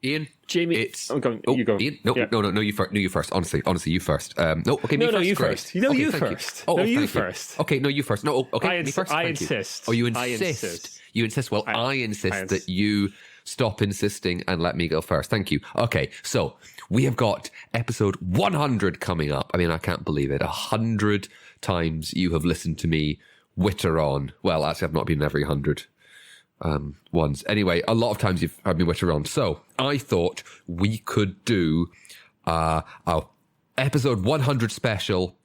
Ian, Jamie, it's... I'm going. Oh, you go. Ian? No, Yeah. no, you first. No, you first. Honestly, you first. No, okay, me No, first. no, you Great. first. No, okay, you thank first. Oh, No, you thank first. Okay, no, you first. No, okay, me first. I Thank you. insist. Oh, you insist. I insist. You insist. Well, I insist that you stop insisting and let me go first. Thank you. Okay, so we have got episode 100 coming up. I mean, I can't believe it. 100 times you have listened to me witter on. Well, actually, I've not been every 100 ones. Anyway, a lot of times you've heard me witter on. So I thought we could do a episode 100 special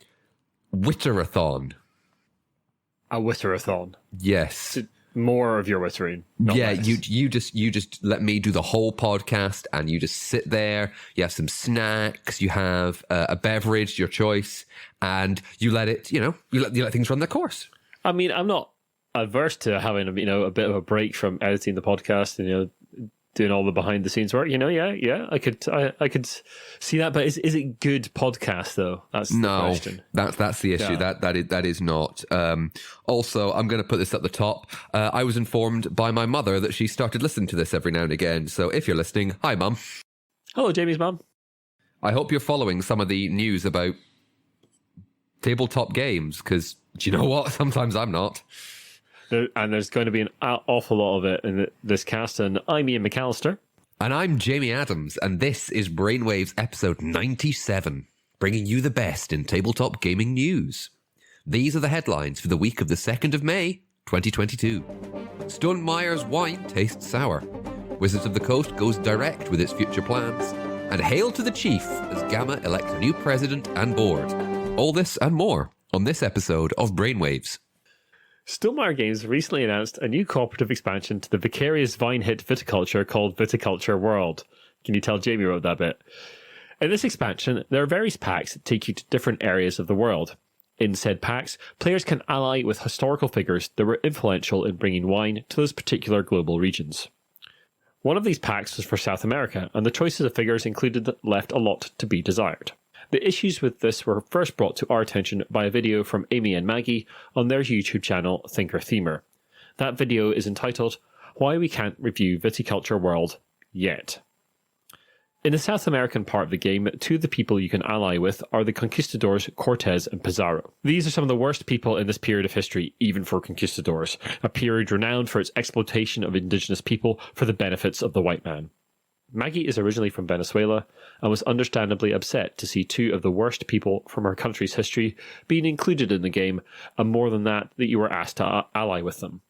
witterathon. A witterathon. Yes. More of your wittering. Yeah, less. you just let me do the whole podcast, and you just sit there. You have some snacks. You have a beverage, your choice, and you let it. You let things run their course. I mean, I'm not averse to having a bit of a break from editing the podcast and doing all the behind the scenes work. Yeah, I could see that. But is it good podcast though? That's the question. That's the issue. Yeah. That is not. Also, I'm going to put this at the top. I was informed by my mother that she started listening to this every now and again. So if you're listening, hi mum. Hello, Jamie's mum. I hope you're following some of the news about tabletop games, because do you know what? Sometimes I'm not. And there's going to be an awful lot of it in this cast. And I'm Ian McAllister. And I'm Jamie Adams. And this is Brainwaves episode 97, bringing you the best in tabletop gaming news. These are the headlines for the week of the 2nd of May, 2022. Stonemeyer's wine tastes sour. Wizards of the Coast goes direct with its future plans. And hail to the chief as GAMA elects a new president and board. All this and more on this episode of Brainwaves. Stonemeyer Games recently announced a new cooperative expansion to the vicarious Vine hit Viticulture called Viticulture World. Can you tell Jamie wrote that bit? In this expansion, there are various packs that take you to different areas of the world. In said packs, players can ally with historical figures that were influential in bringing wine to those particular global regions. One of these packs was for South America, and the choices of figures included that left a lot to be desired. The issues with this were first brought to our attention by a video from Amy and Maggie on their YouTube channel Thinker Themer. That video is entitled, Why We Can't Review Viticulture World Yet. In the South American part of the game, two of the people you can ally with are the conquistadors Cortez and Pizarro. These are some of the worst people in this period of history, even for conquistadors, a period renowned for its exploitation of indigenous people for the benefits of the white man. Maggie is originally from Venezuela and was understandably upset to see two of the worst people from her country's history being included in the game, and more than that you were asked to ally with them.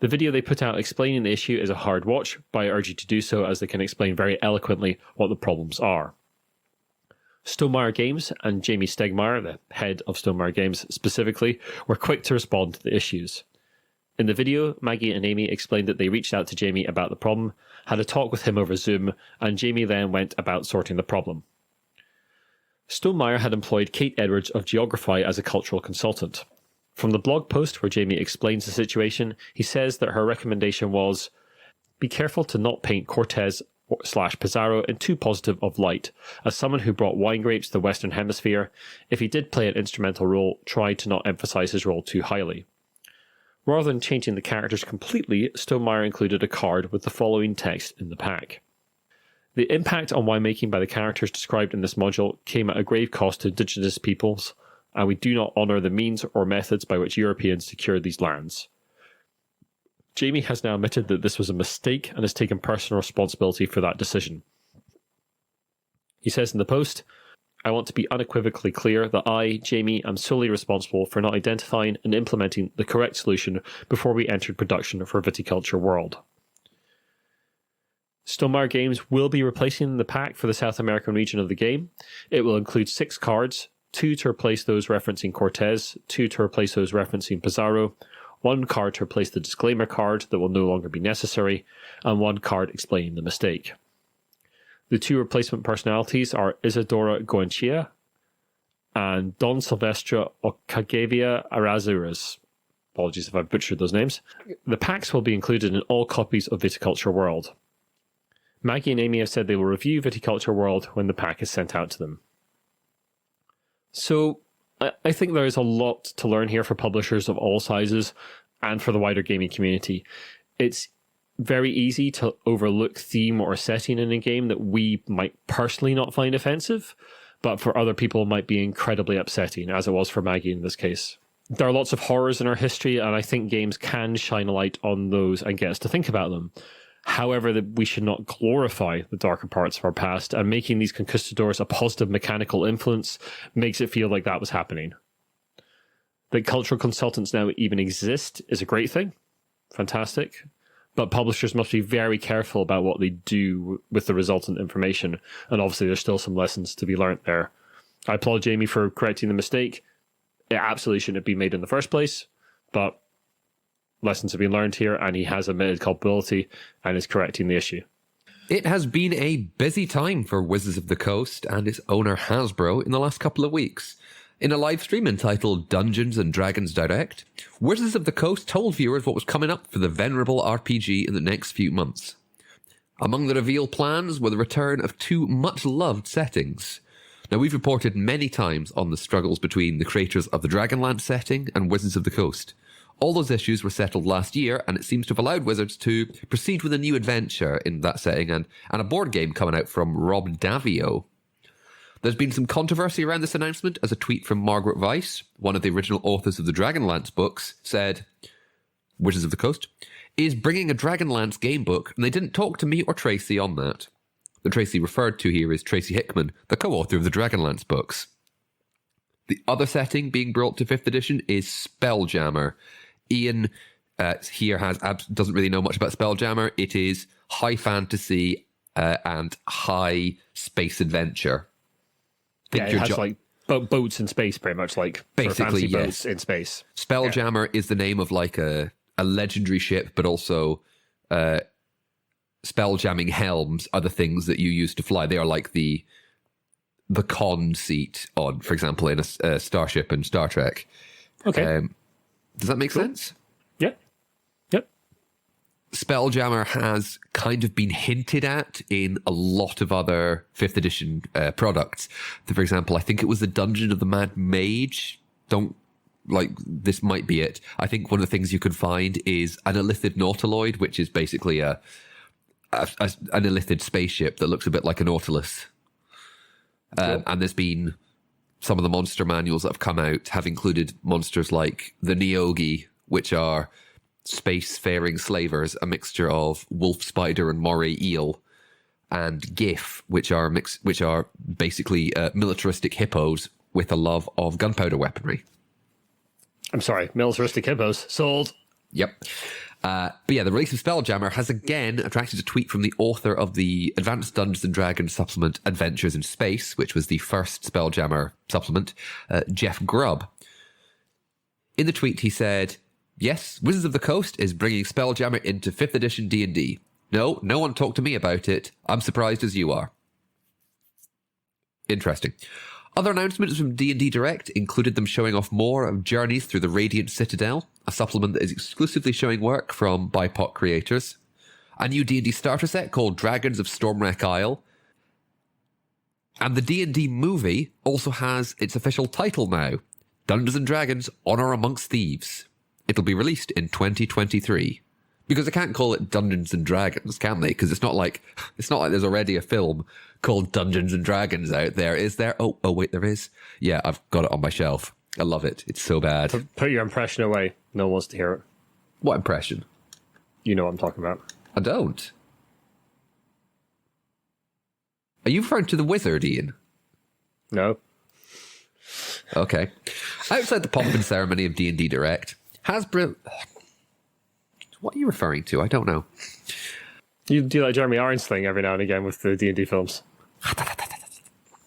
The video they put out explaining the issue is a hard watch, but I urge you to do so as they can explain very eloquently what the problems are. Stonemeyer Games and Jamie Stegmeyer, the head of Stonemeyer Games specifically, were quick to respond to the issues. In the video, Maggie and Amy explained that they reached out to Jamie about the problem, had a talk with him over Zoom, and Jamie then went about sorting the problem. Stonemeyer had employed Kate Edwards of Geography as a cultural consultant. From the blog post where Jamie explains the situation, he says that her recommendation was, be careful to not paint Cortez/Pizarro in too positive of light. As someone who brought wine grapes to the Western Hemisphere, if he did play an instrumental role, try to not emphasize his role too highly. Rather than changing the characters completely, Stonemeyer included a card with the following text in the pack. The impact on winemaking by the characters described in this module came at a grave cost to indigenous peoples, and we do not honour the means or methods by which Europeans secured these lands. Jamie has now admitted that this was a mistake and has taken personal responsibility for that decision. He says in the post, I want to be unequivocally clear that I, Jamie, am solely responsible for not identifying and implementing the correct solution before we entered production for Viticulture World. Stonemeyer Games will be replacing the pack for the South American region of the game. It will include 6 cards, 2 to replace those referencing Cortez, 2 to replace those referencing Pizarro, 1 card to replace the disclaimer card that will no longer be necessary, and 1 card explaining the mistake. The 2 replacement personalities are Isadora Goenchea and Don Silvestre Ocagavia Arazuras. Apologies if I butchered those names. The packs will be included in all copies of Viticulture World. Maggie and Amy have said they will review Viticulture World when the pack is sent out to them. So, I think there is a lot to learn here for publishers of all sizes and for the wider gaming community. It's very easy to overlook theme or setting in a game that we might personally not find offensive, but for other people might be incredibly upsetting, as it was for Maggie in this case. There are lots of horrors in our history, and I think games can shine a light on those and get us to think about them. However, we should not glorify the darker parts of our past, and making these conquistadors a positive mechanical influence makes it feel like that was happening. That cultural consultants now even exist is a great thing. Fantastic. But publishers must be very careful about what they do with the resultant information, and obviously there's still some lessons to be learnt there. I applaud Jamie for correcting the mistake. It absolutely shouldn't have been made in the first place, but lessons have been learned here, and he has admitted culpability and is correcting the issue. It has been a busy time for Wizards of the Coast and its owner Hasbro in the last couple of weeks. In a live stream entitled Dungeons and Dragons Direct, Wizards of the Coast told viewers what was coming up for the venerable RPG in the next few months. Among the reveal plans were the return of two much-loved settings. Now, we've reported many times on the struggles between the creators of the Dragonlance setting and Wizards of the Coast. All those issues were settled last year, and it seems to have allowed Wizards to proceed with a new adventure in that setting and a board game coming out from Rob Davio. There's been some controversy around this announcement, as a tweet from Margaret Weiss, one of the original authors of the Dragonlance books, said, Wizards of the Coast is bringing a Dragonlance game book, and they didn't talk to me or Tracy on that. The Tracy referred to here is Tracy Hickman, the co-author of the Dragonlance books. The other setting being brought to 5th edition is Spelljammer. Ian here doesn't really know much about Spelljammer. It is high fantasy and high space adventure. Yeah, it has like boats in space, pretty much, like basically, yes. Boats in space. Spelljammer is the name of like a legendary ship, but also spelljamming helms are the things that you use to fly. They are like the con seat on, for example, in a starship in Star Trek. Okay. Does that make sense? Yeah. Yep. Spelljammer has kind of been hinted at in a lot of other 5th edition products. For example, I think it was the Dungeon of the Mad Mage. This might be it. I think one of the things you could find is an Illithid Nautiloid, which is basically an Illithid spaceship that looks a bit like a Nautilus. Cool. And there's been some of the monster manuals that have come out have included monsters like the Neogi, which are space-faring slavers, a mixture of wolf spider and moray eel, and GIF, which are basically militaristic hippos with a love of gunpowder weaponry. I'm sorry, militaristic hippos. Sold. Yep. But yeah, the release of Spelljammer has again attracted a tweet from the author of the Advanced Dungeons & Dragons supplement Adventures in Space, which was the first Spelljammer supplement, Jeff Grubb. In the tweet, he said, Yes, Wizards of the Coast is bringing Spelljammer into 5th edition D&D. No one talked to me about it. I'm surprised as you are. Interesting. Other announcements from D&D Direct included them showing off more of Journeys Through the Radiant Citadel, a supplement that is exclusively showing work from BIPOC creators, a new D&D starter set called Dragons of Stormwreck Isle, and the D&D movie also has its official title now, Dungeons & Dragons Honor Amongst Thieves. It'll be released in 2023. Because they can't call it Dungeons & Dragons, can they? Because it's not like there's already a film called Dungeons & Dragons out there, is there? Oh, wait, there is. Yeah, I've got it on my shelf. I love it. It's so bad. Put your impression away. No one wants to hear it. What impression? You know what I'm talking about. I don't. Are you referring to the wizard, Ian? No. Okay. Outside the pomp and ceremony of D&D Direct, Hasbro... What are you referring to? I don't know. You do like Jeremy Irons thing every now and again with the D&D films.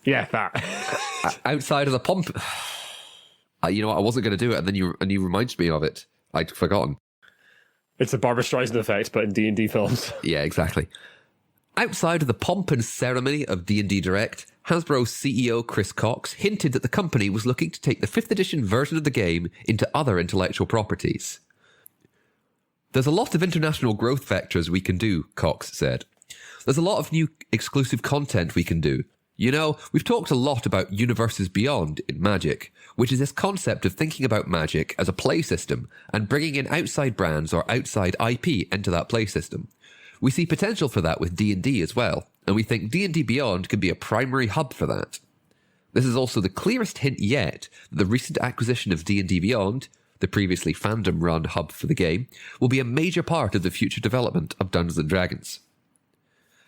Yeah, that. Outside of the pomp... you know what? I wasn't going to do it, and then you reminded me of it. I'd forgotten. It's a Barbra Streisand effect, but in D&D films. Yeah, exactly. Outside of the pomp and ceremony of D&D Direct, Hasbro CEO Chris Cox hinted that the company was looking to take the 5th edition version of the game into other intellectual properties. There's a lot of international growth vectors we can do, Cox said. There's a lot of new exclusive content we can do. You know, we've talked a lot about universes beyond in Magic, which is this concept of thinking about Magic as a play system and bringing in outside brands or outside IP into that play system. We see potential for that with D&D as well, and we think D&D Beyond could be a primary hub for that. This is also the clearest hint yet that the recent acquisition of D&D Beyond, the previously fandom-run hub for the game, will be a major part of the future development of Dungeons & Dragons.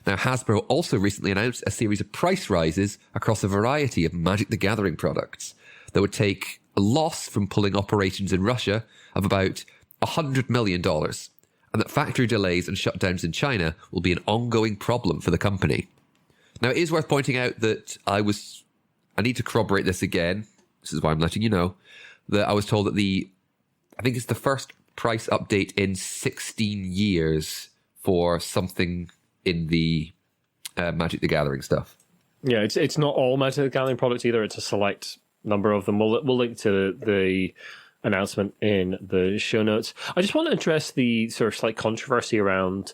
Now, Hasbro also recently announced a series of price rises across a variety of Magic the Gathering products that would take a loss from pulling operations in Russia of about $100 million, and that factory delays and shutdowns in China will be an ongoing problem for the company. Now, it is worth pointing out that I need to corroborate this again, this is why I'm letting you know, that I was told that I think it's the first price update in 16 years for something in the Magic the Gathering stuff. Yeah, it's not all Magic the Gathering products either. It's a select number of them. We'll link to the announcement in the show notes. I just want to address the sort of slight controversy around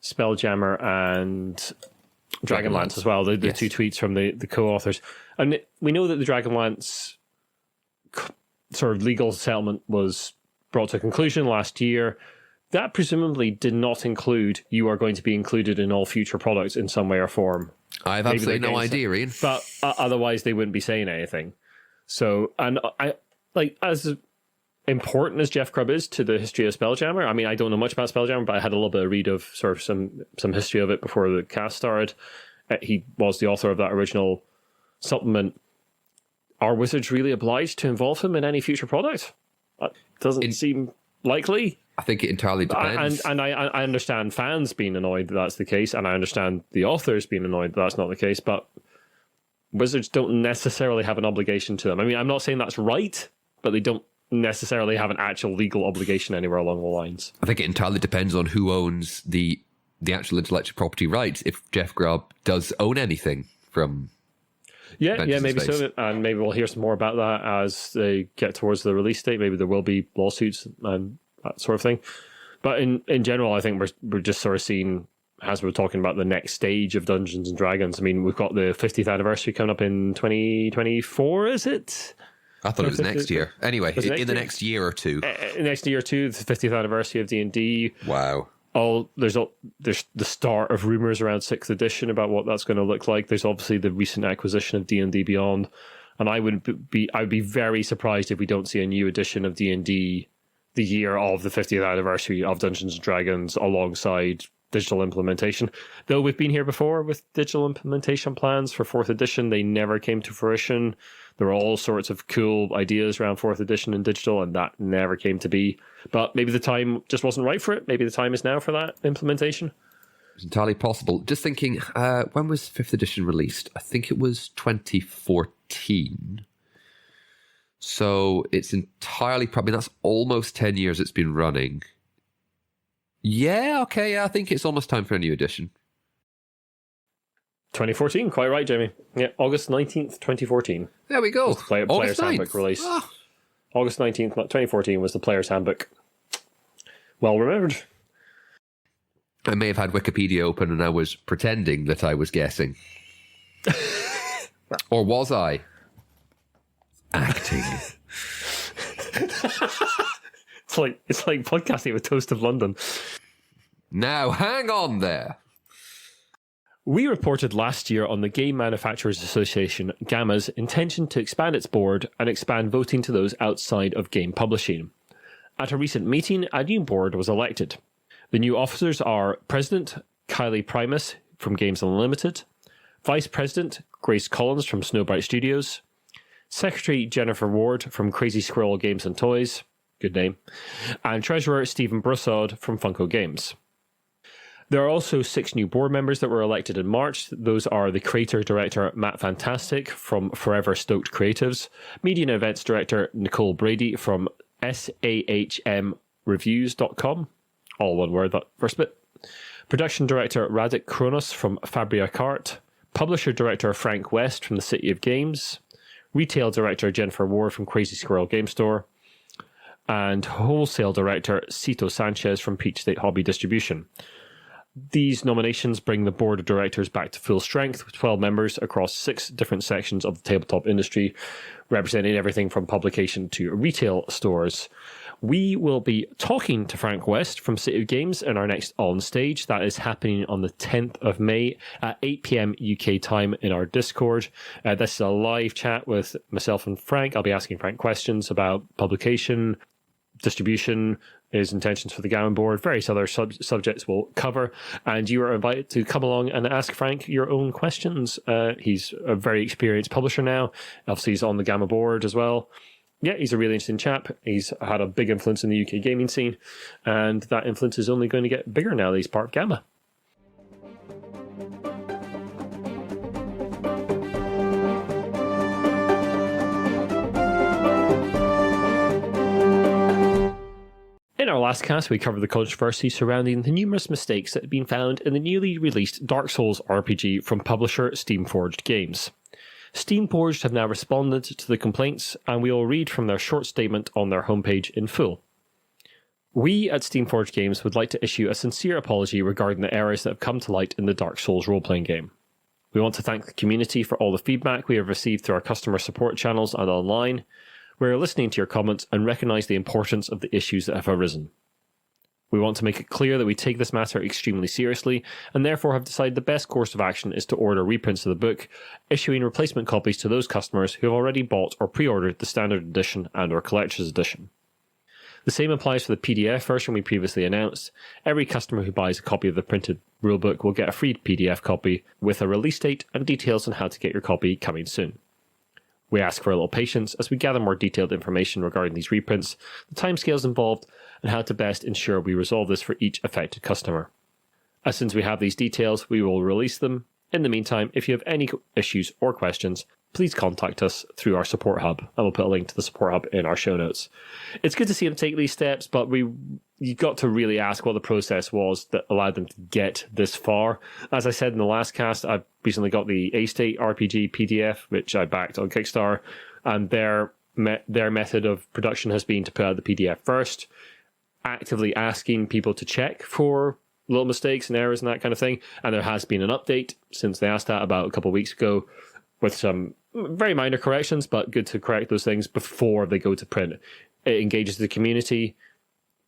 Spelljammer and Dragonlance as well, the yes. two tweets from the co-authors. And we know that the Dragonlance sort of legal settlement was brought to a conclusion last year. That presumably did not include you are going to be included in all future products in some way or form. I have absolutely no idea, Ian. But otherwise they wouldn't be saying anything. So, and I like, as important as Jeff Grubb is to the history of Spelljammer, I mean, I don't know much about Spelljammer, but I had a little bit of read of sort of some history of it before the cast started. He was the author of that original supplement. Are Wizards really obliged to involve him in any future product? That doesn't seem likely. I think it entirely depends. And I understand fans being annoyed that that's the case, and I understand the authors being annoyed that that's not the case, but Wizards don't necessarily have an obligation to them. I mean, I'm not saying that's right, but they don't necessarily have an actual legal obligation anywhere along the lines. I think it entirely depends on who owns the actual intellectual property rights. If Jeff Grubb does own anything from... Yeah, maybe so, and maybe we'll hear some more about that as they get towards the release date. Maybe there will be lawsuits and that sort of thing. But in general, I think we're just sort of seeing, as we're talking about the next stage of Dungeons and Dragons. I mean, we've got the 50th anniversary coming up in 2024, is it? I thought it was next year. Anyway, in the next year or two. Next year or two, the 50th anniversary of D&D. Wow. There's the start of rumors around 6th edition about what that's going to look like. There's obviously the recent acquisition of D&D Beyond, and I'd be very surprised if we don't see a new edition of D&D the year of the 50th anniversary of Dungeons and Dragons alongside digital implementation. Though we've been here before with digital implementation plans for 4th edition, they never came to fruition. There were all sorts of cool ideas around 4th edition and digital, and that never came to be. But maybe the time just wasn't right for it. Maybe the time is now for that implementation. It's entirely possible. Just thinking, when was 5th edition released? I think it was 2014. So it's entirely probably, that's almost 10 years it's been running. Yeah, okay, I think it's almost time for a new edition. 2014, quite right, Jamie. Yeah, August 19th, 2014. There we go. Player's Handbook release. Ah. August 19th, 2014 was the Player's Handbook. Well remembered. I may have had Wikipedia open and I was pretending that I was guessing. Or was I? Acting. It's like podcasting with Toast of London. Now, hang on there. We reported last year on the Game Manufacturers Association, GAMA's intention to expand its board and expand voting to those outside of game publishing. At a recent meeting, a new board was elected. The new officers are President Kylie Primus from Games Unlimited, Vice President Grace Collins from Snowbright Studios, Secretary Jennifer Ward from Crazy Squirrel Games and Toys, good name, and Treasurer Stephen Broussard from Funko Games. There are also 6 new board members that were elected in March. Those are the Creator Director Matt Fantastic from Forever Stoked Creatives, Media and Events Director Nicole Brady from SAHMReviews.com, all one word, that first bit, Production Director Radek Kronos from Fabria Cart, Publisher Director Frank West from the City of Games, Retail Director Jennifer Ward from Crazy Squirrel Game Store, and Wholesale Director Cito Sanchez from Peach State Hobby Distribution. These nominations bring the board of directors back to full strength with 12 members across 6 different sections of the tabletop industry, representing everything from publication to retail stores. We will be talking to Frank West from City of Games in our next On Stage. That is happening on the 10th of May at 8 p.m. UK time in our Discord. This is a live chat with myself and Frank. I'll be asking Frank questions about publication, distribution, his intentions for the GAMA board, various other subjects we'll cover, and you are invited to come along and ask Frank your own questions. He's a very experienced publisher now. Obviously, he's on the GAMA board as well. Yeah, he's a really interesting chap. He's had a big influence in the UK gaming scene, and that influence is only going to get bigger now that he's part of GAMA. In our last cast, we covered the controversy surrounding the numerous mistakes that had been found in the newly released Dark Souls RPG from publisher Steamforged Games. Steamforged have now responded to the complaints, and we will read from their short statement on their homepage in full. We at Steamforged Games would like to issue a sincere apology regarding the errors that have come to light in the Dark Souls role-playing game. We want to thank the community for all the feedback we have received through our customer support channels and online. We are listening to your comments and recognise the importance of the issues that have arisen. We want to make it clear that we take this matter extremely seriously, and therefore have decided the best course of action is to order reprints of the book, issuing replacement copies to those customers who have already bought or pre-ordered the standard edition and or collector's edition. The same applies for the PDF version we previously announced. Every customer who buys a copy of the printed rulebook will get a free PDF copy with a release date and details on how to get your copy coming soon. We ask for a little patience as we gather more detailed information regarding these reprints, the timescales involved, and how to best ensure we resolve this for each affected customer. As soon as we have these details, we will release them. In the meantime, if you have any issues or questions, please contact us through our support hub, and we'll put a link to the support hub in our show notes. It's good to see them take these steps, but you got to really ask what the process was that allowed them to get this far. As I said in the last cast, I recently got the A-State RPG PDF, which I backed on Kickstarter, and their method of production has been to put out the PDF first, actively asking people to check for little mistakes and errors and that kind of thing. And there has been an update since they asked that about a couple of weeks ago with some very minor corrections, but good to correct those things before they go to print. It engages the community.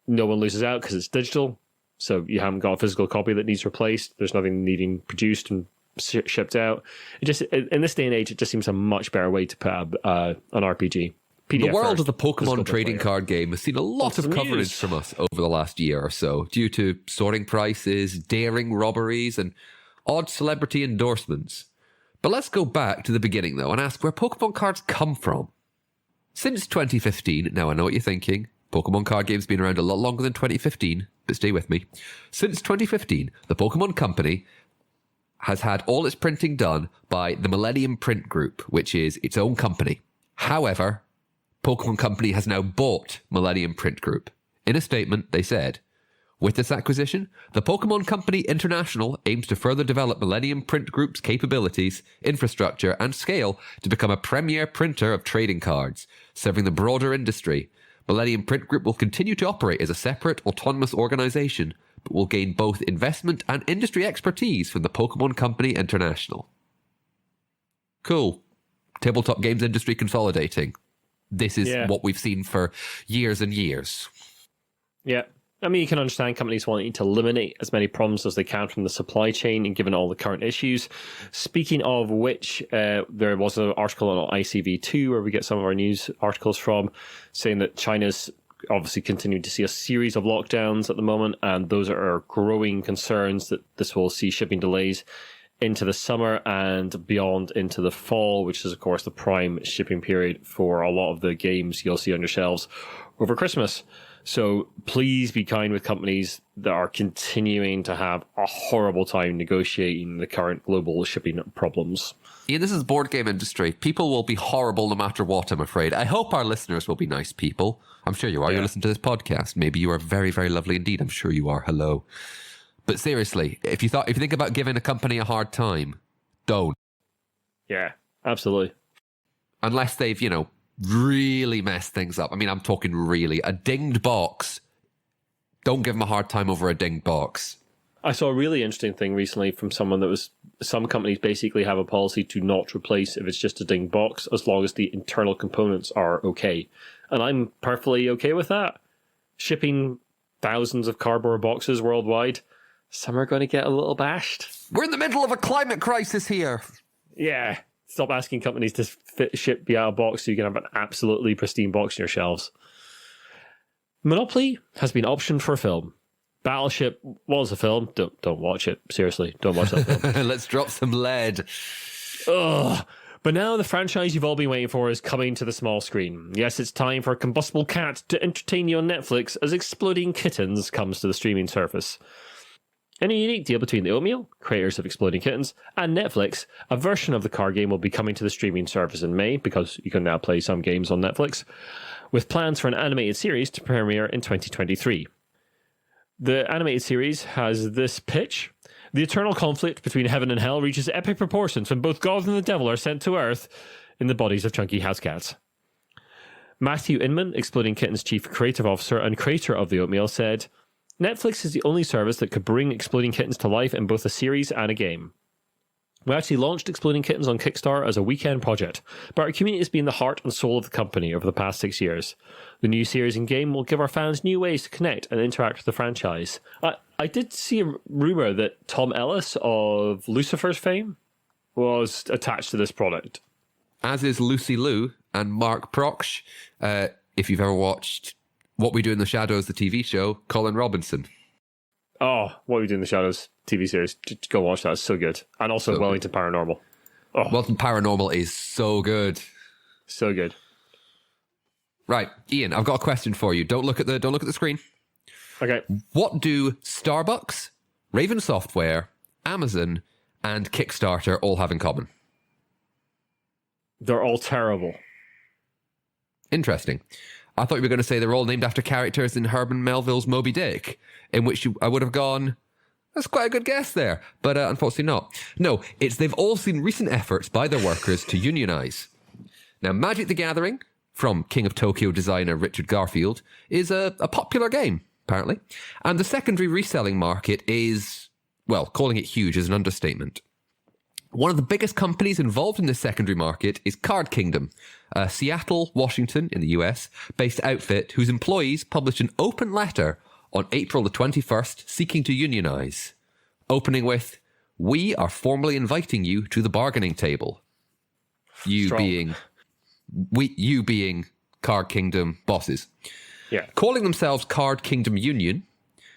No one loses out because it's digital. So you haven't got a physical copy that needs replaced. There's nothing needing produced and shipped out. It just, in this day and age, it just seems a much better way to put out an RPG. PDF the world first, of the Pokemon trading card game has seen a lot of coverage from us over the last year or so due to soaring prices, daring robberies, and odd celebrity endorsements. But let's go back to the beginning, though, and ask where Pokemon cards come from. Since 2015, now I know what you're thinking, Pokemon card game's been around a lot longer than 2015, but stay with me. Since 2015, the Pokemon Company has had all its printing done by the Millennium Print Group, which is its own company. However, Pokemon Company has now bought Millennium Print Group. In a statement, they said, "With this acquisition, the Pokemon Company International aims to further develop Millennium Print Group's capabilities, infrastructure, and scale to become a premier printer of trading cards, serving the broader industry. Millennium Print Group will continue to operate as a separate, autonomous organization, but will gain both investment and industry expertise from the Pokemon Company International." Cool. Tabletop games industry consolidating. This is what we've seen for years and years. Yeah. I mean, you can understand companies wanting to eliminate as many problems as they can from the supply chain and given all the current issues. Speaking of which, there was an article on ICV2 where we get some of our news articles from saying that China's obviously continuing to see a series of lockdowns at the moment, and those are growing concerns that this will see shipping delays into the summer and beyond into the fall, which is, of course, the prime shipping period for a lot of the games you'll see on your shelves over Christmas. So please be kind with companies that are continuing to have a horrible time negotiating the current global shipping problems. Yeah, this is board game industry. People will be horrible no matter what, I'm afraid. I hope our listeners will be nice people. I'm sure you are. You listen to this podcast. Maybe you are very, very lovely indeed. I'm sure you are. Hello. But seriously, if you think about giving a company a hard time, don't. Yeah, absolutely. Unless they've, really messed things up. I mean, I'm talking really. A dinged box. Don't give them a hard time over a dinged box. I saw a really interesting thing recently from someone that was, some companies basically have a policy to not replace if it's just a dinged box as long as the internal components are okay. And I'm perfectly okay with that. shipping thousands of cardboard boxes worldwide, some are going to get a little bashed. We're in the middle of a climate crisis here. Yeah. Stop asking companies to ship you out a box so you can have an absolutely pristine box on your shelves. Monopoly has been optioned for a film. Battleship was a film. Don't watch it. Seriously, don't watch that film. Let's drop some lead. Ugh. But now the franchise you've all been waiting for is coming to the small screen. Yes, it's time for a combustible cat to entertain you on Netflix as Exploding Kittens comes to the streaming service. In a unique deal between the Oatmeal, creators of Exploding Kittens, and Netflix, a version of the card game will be coming to the streaming service in May, because you can now play some games on Netflix, with plans for an animated series to premiere in 2023. The animated series has this pitch. The eternal conflict between heaven and hell reaches epic proportions when both God and the devil are sent to Earth in the bodies of chunky house cats. Matthew Inman, Exploding Kittens' chief creative officer and creator of the Oatmeal, said, Netflix is the only service that could bring Exploding Kittens to life in both a series and a game. We actually launched Exploding Kittens on Kickstarter as a weekend project, but our community has been the heart and soul of the company over the past 6 years. The new series and game will give our fans new ways to connect and interact with the franchise. I did see a rumour that Tom Ellis of Lucifer's fame was attached to this product. As is Lucy Liu and Mark Proksch. If you've ever watched What We Do in the Shadows, the TV show, Colin Robinson. Oh, What We Do in the Shadows TV series. Just go watch that. It's so good. And also so Wellington good. Paranormal. Oh. Wellington Paranormal is so good. So good. Right, Ian, I've got a question for you. Don't look at the screen. Okay. What do Starbucks, Raven Software, Amazon, and Kickstarter all have in common? They're all terrible. Interesting. I thought you were going to say they're all named after characters in Herman Melville's Moby Dick, in which I would have gone, that's quite a good guess there, but unfortunately not. No, it's they've all seen recent efforts by their workers to unionize. Now, Magic the Gathering, from King of Tokyo designer Richard Garfield, is a popular game, apparently. And the secondary reselling market is, well, calling it huge is an understatement. One of the biggest companies involved in the secondary market is Card Kingdom, a Seattle, Washington, in the US, based outfit whose employees published an open letter on April the 21st seeking to unionize, opening with, "We are formally inviting you to the bargaining table." You being Card Kingdom bosses. Yeah. Calling themselves Card Kingdom Union,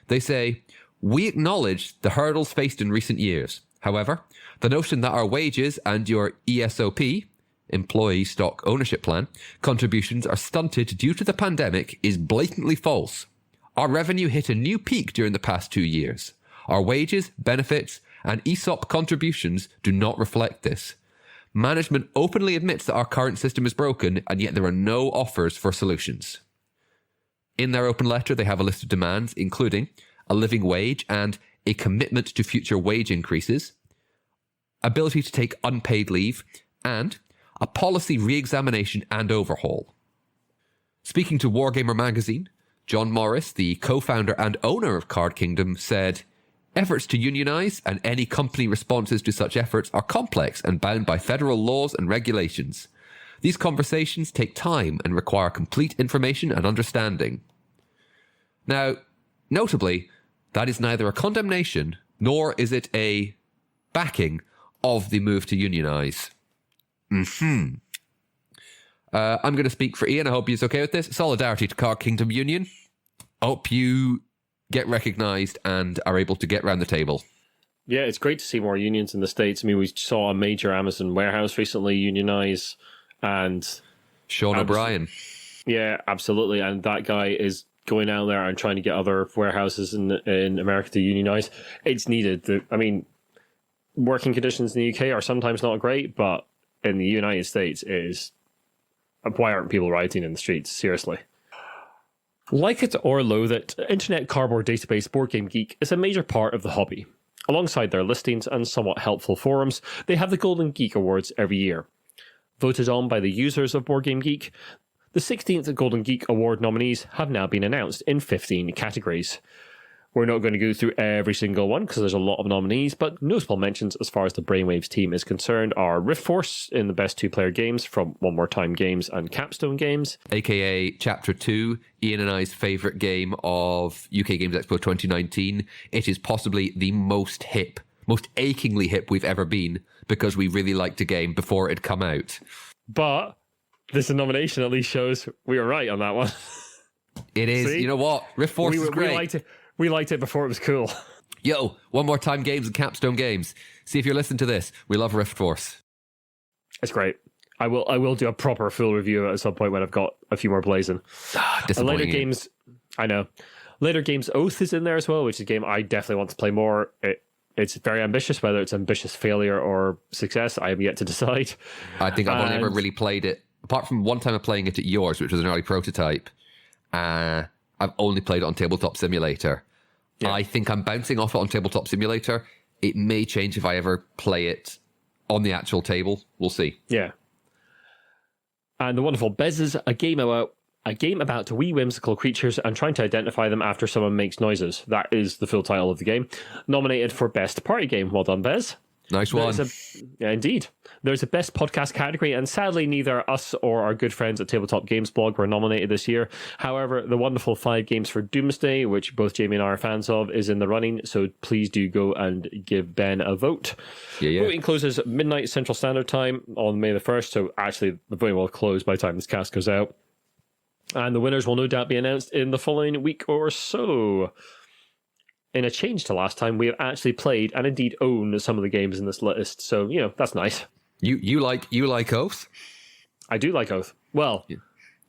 they say, "We acknowledge the hurdles faced in recent years. However, the notion that our wages and your ESOP, Employee Stock Ownership Plan, contributions are stunted due to the pandemic is blatantly false. Our revenue hit a new peak during the past 2 years. Our wages, benefits, and ESOP contributions do not reflect this. Management openly admits that our current system is broken, and yet there are no offers for solutions." In their open letter, they have a list of demands, including a living wage and a commitment to future wage increases, ability to take unpaid leave, and a policy re-examination and overhaul. Speaking to Wargamer magazine, John Morris, the co-founder and owner of Card Kingdom, said, "Efforts to unionize and any company responses to such efforts are complex and bound by federal laws and regulations. These conversations take time and require complete information and understanding." Now, notably, that is neither a condemnation nor is it a backing of the move to unionize. I'm going to speak for Ian. I hope he's okay with this. Solidarity to Card Kingdom Union. Hope you get recognised and are able to get round the table. Yeah, it's great to see more unions in the States. I mean, we saw a major Amazon warehouse recently unionize, and Sean O'Brien. Yeah, absolutely. And that guy is going out there and trying to get other warehouses in America to unionize. It's needed. I mean, working conditions in the UK are sometimes not great, but in the United States is, why aren't people rioting in the streets? Seriously. Like it or loathe it, internet cardboard database Board Game Geek is a major part of the hobby. Alongside their listings and somewhat helpful forums, they have the Golden Geek Awards every year. Voted on by the users of Board Game Geek, the 16th Golden Geek Award nominees have now been announced in 15 categories. We're not going to go through every single one because there's a lot of nominees, but notable mentions as far as the Brainwaves team is concerned are Rift Force in the best 2-player games from One More Time Games and Capstone Games. AKA Chapter 2, Ian and I's favourite game of UK Games Expo 2019. It is possibly the most achingly hip we've ever been because we really liked a game before it had come out. But this nomination at least shows we were right on that one. It is. See? You know what? Rift Force is great. We liked it before it was cool. Yo, One More Time Games and Capstone Games. See if you're listening to this. We love Rift Force. It's great. I will do a proper full review of it at some point when I've got a few more plays in. Later games, I know. Later games, Oath is in there as well, which is a game I definitely want to play more. It's very ambitious. Whether it's ambitious failure or success, I have yet to decide. I think I've only ever really played it, apart from one time of playing it at yours, which was an early prototype. I've only played it on Tabletop Simulator. Yeah. I think I'm bouncing off it on Tabletop Simulator. It may change if I ever play it on the actual table. We'll see. Yeah. And the wonderful Bez is a game about wee whimsical creatures and trying to identify them after someone makes noises. That is the full title of the game. Nominated for Best Party Game. Well done, Bez. Nice one. Yeah, indeed. There's a Best Podcast category, and sadly, neither us or our good friends at Tabletop Games Blog were nominated this year. However, the wonderful 5 Games for Doomsday, which both Jamie and I are fans of, is in the running, so please do go and give Ben a vote. Yeah. Voting closes midnight Central Standard Time on May the 1st, so actually the voting will close by the time this cast goes out. And the winners will no doubt be announced in the following week or so. In a change to last time, we have actually played and indeed owned some of the games in this list. So, that's nice. You like Oath? I do like Oath. Well,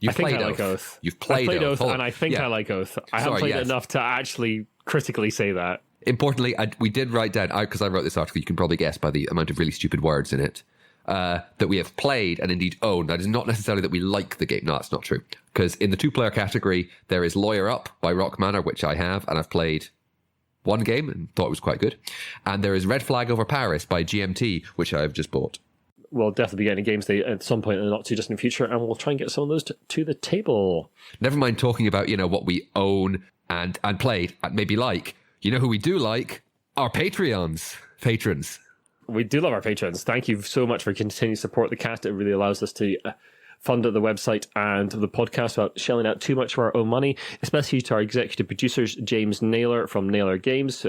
I think I like Oath. You've played Oath, and I think I like Oath. I haven't played it enough to actually critically say that. Importantly, we did write down, because I wrote this article, you can probably guess by the amount of really stupid words in it, that we have played and indeed owned. That is not necessarily that we like the game. No, that's not true. Because in the 2-player category, there is Lawyer Up by Rock Manor, which I have, and I've played one game and thought it was quite good. And there is Red Flag Over Paris by GMT, which I've just bought. We'll definitely be getting Games Day at some point in the not too distant future, and we'll try and get some of those to the table. Never mind talking about, what we own and played and maybe like. You know who we do like? Our patrons. We do love our patrons. Thank you so much for continuing to support the cast. It really allows us to fund the website and the podcast without shelling out too much of our own money, especially to our executive producers, James Naylor from Naylor Games,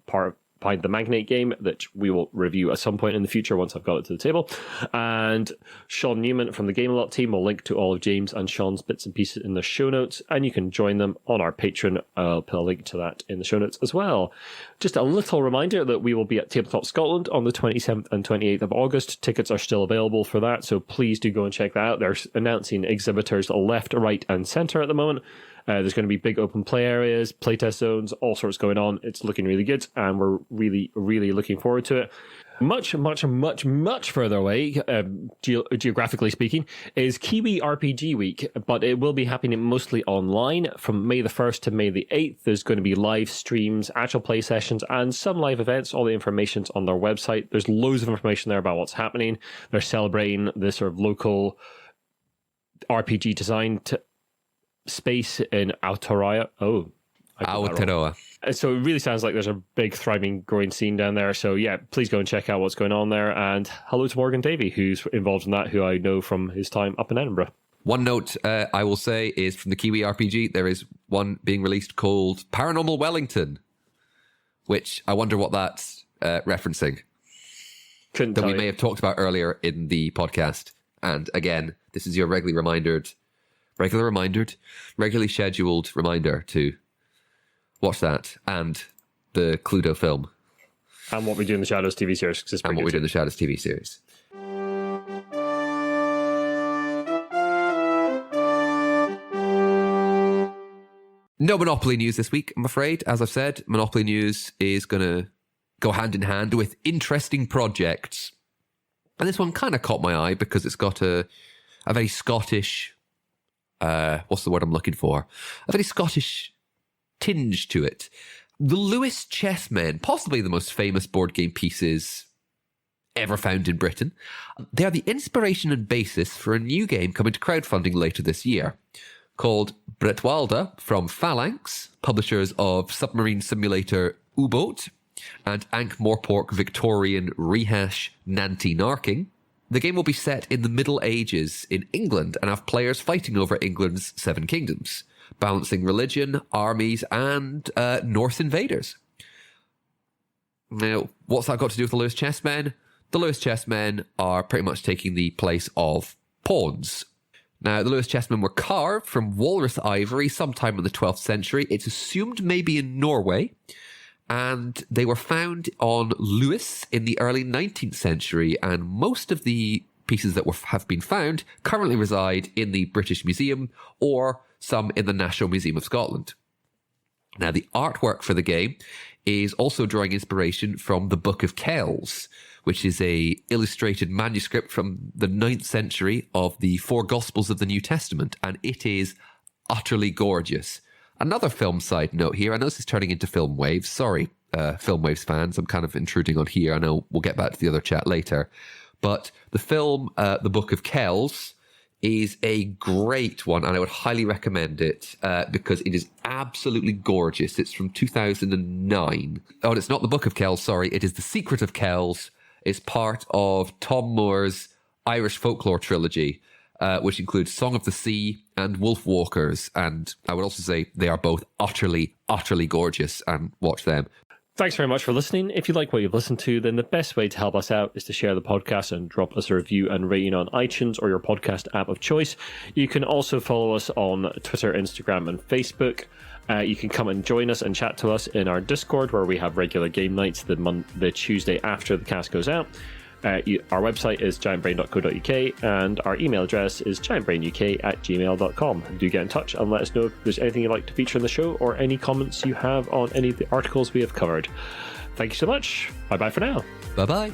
part behind the Magnate game that we will review at some point in the future once I've got it to the table, and Shaun Newan from the game-a-lot team. Will link to all of James and Shaun's bits and pieces in the show notes, and you can join them on our Patreon. I'll put a link to that in the show notes as well. Just a little reminder that we will be at Tabletop Scotland on the 27th and 28th of August. Tickets are still available for that, so please do go and check that out. They're announcing exhibitors left, right, and centre at the moment. There's going to be big open play areas, playtest zones, all sorts going on. It's looking really good, and we're really, really looking forward to it. Much, much, much, much further away, geographically speaking, is Kiwi RPG Week, but it will be happening mostly online from May the 1st to May the 8th. There's going to be live streams, actual play sessions, and some live events. All the information's on their website. There's loads of information there about what's happening. They're celebrating this sort of local RPG design space in Aotearoa. Aotearoa. So it really sounds like there's a big, thriving, growing scene down there. So yeah, please go and check out what's going on there. And hello to Morgan Davey, who's involved in that, who I know from his time up in Edinburgh. One note I will say is from the Kiwi RPG, there is one being released called Paranormal Wellington, which I wonder what that's referencing. Couldn't tell that we you. may have talked about earlier in the podcast. And again, this is your regularly scheduled reminder to watch that and the Cluedo film. And What We Do in the Shadows TV series. And What We Do in the Shadows TV series. No Monopoly news this week, I'm afraid. As I've said, Monopoly news is going to go hand in hand with interesting projects. And this one kind of caught my eye because it's got a very Scottish... what's the word I'm looking for? A very Scottish tinge to it. The Lewis chessmen, possibly the most famous board game pieces ever found in Britain. They are the inspiration and basis for a new game coming to crowdfunding later this year, called Bretwalda from Phalanx, publishers of Submarine Simulator U-Boat and Ankh-Morpork Victorian Rehash Nanti Narking. The game will be set in the Middle Ages in England and have players fighting over England's 7 kingdoms, balancing religion, armies, and Norse invaders. Now, what's that got to do with the Lewis chessmen? The Lewis chessmen are pretty much taking the place of pawns. Now, the Lewis chessmen were carved from walrus ivory sometime in the 12th century. It's assumed maybe in Norway. And they were found on Lewis in the early 19th century. And most of the pieces that have been found currently reside in the British Museum or some in the National Museum of Scotland. Now, the artwork for the game is also drawing inspiration from the Book of Kells, which is a illustrated manuscript from the 9th century of the 4 Gospels of the New Testament, and it is utterly gorgeous. Another film side note here, I know this is turning into Film Waves, sorry, Film Waves fans, I'm kind of intruding on here, I know we'll get back to the other chat later, but the film, The Book of Kells, is a great one, and I would highly recommend it because it is absolutely gorgeous. It's from 2009. Oh, and it's not The Book of Kells, sorry. It is The Secret of Kells. It's part of Tom Moore's Irish folklore trilogy, which includes Song of the Sea and Wolf Walkers. And I would also say they are both utterly, utterly gorgeous, and watch them. Thanks very much for listening. If you like what you've listened to, then the best way to help us out is to share the podcast and drop us a review and rating on iTunes or your podcast app of choice. You can also follow us on Twitter, Instagram, and Facebook. You can come and join us and chat to us in our Discord, where we have regular game nights the Tuesday after the cast goes out. Our website is giantbrain.co.uk and our email address is giantbrainuk@gmail.com. Do get in touch and let us know if there's anything you'd like to feature in the show or any comments you have on any of the articles we have covered. Thank you so much. Bye bye for now. Bye bye.